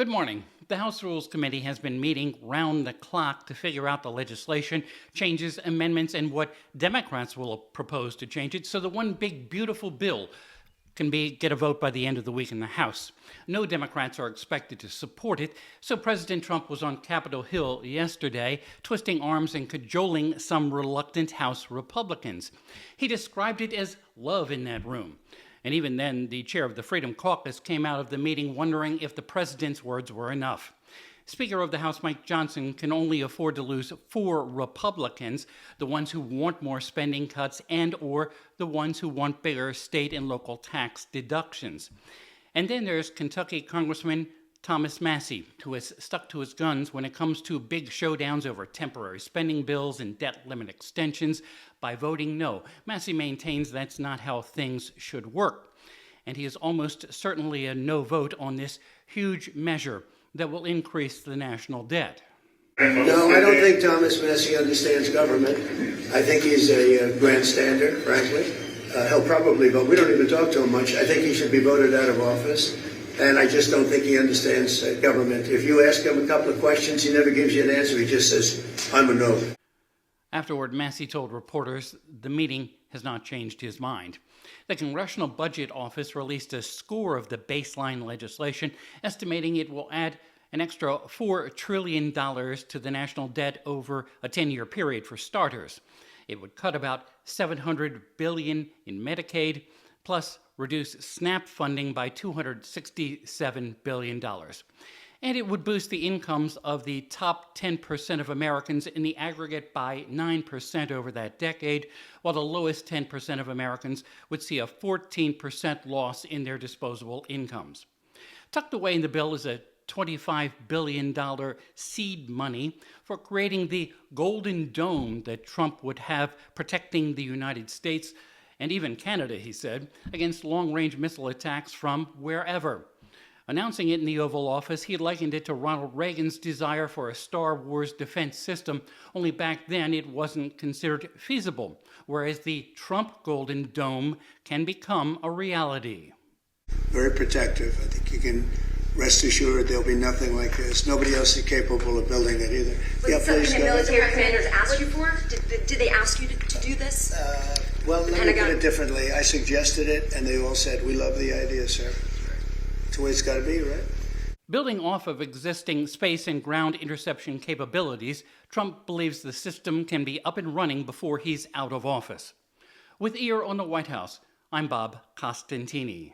Good morning. The House Rules Committee has been meeting round the clock to figure out the legislation, changes, amendments, and what Democrats will propose to change it so the one big, beautiful bill can get a vote by the end of the week in the House. No Democrats are expected to support it, so President Trump was on Capitol Hill yesterday, twisting arms and cajoling some reluctant House Republicans. He described it as love in that room. And even then, the chair of the Freedom Caucus came out of the meeting wondering if the president's words were enough. Speaker of the House Mike Johnson can only afford to lose 4 Republicans, the ones who want more spending cuts and or the ones who want bigger state and local tax deductions. And then there's Kentucky Congressman Thomas Massie, who has stuck to his guns when it comes to big showdowns over temporary spending bills and debt limit extensions by voting no. Massie maintains that's not how things should work. And he is almost certainly a no vote on this huge measure that will increase the national debt. No, I don't think Thomas Massie understands government. I think he's a grandstander, frankly. He'll probably vote. We don't even talk to him much. I think he should be voted out of office. And I just don't think he understands government. If you ask him a couple of questions, he never gives you an answer. He just says, I'm a no. Afterward, Massie told reporters the meeting has not changed his mind. The Congressional Budget Office released a score of the baseline legislation, estimating it will add an extra $4 trillion to the national debt over a 10-year period for starters. It would cut about $700 billion in Medicaid, plus reduce SNAP funding by $267 billion. And it would boost the incomes of the top 10% of Americans in the aggregate by 9% over that decade, while the lowest 10% of Americans would see a 14% loss in their disposable incomes. Tucked away in the bill is a $25 billion seed money for creating the golden dome that Trump would have protecting the United States and even Canada, he said, against long-range missile attacks from wherever. Announcing it in the Oval Office, he likened it to Ronald Reagan's desire for a Star Wars defense system, only back then it wasn't considered feasible, whereas the Trump Golden Dome can become a reality. Very protective. I think you can rest assured there'll be nothing like this. Nobody else is capable of building it either. Was something the military commanders asked you for? Did they ask you to do this? Well, let me put it differently. I suggested it, and they all said, we love the idea, sir. It's the way it's got to be, right? Building off of existing space and ground interception capabilities, Trump believes the system can be up and running before he's out of office. With ear on the White House, I'm Bob Costantini.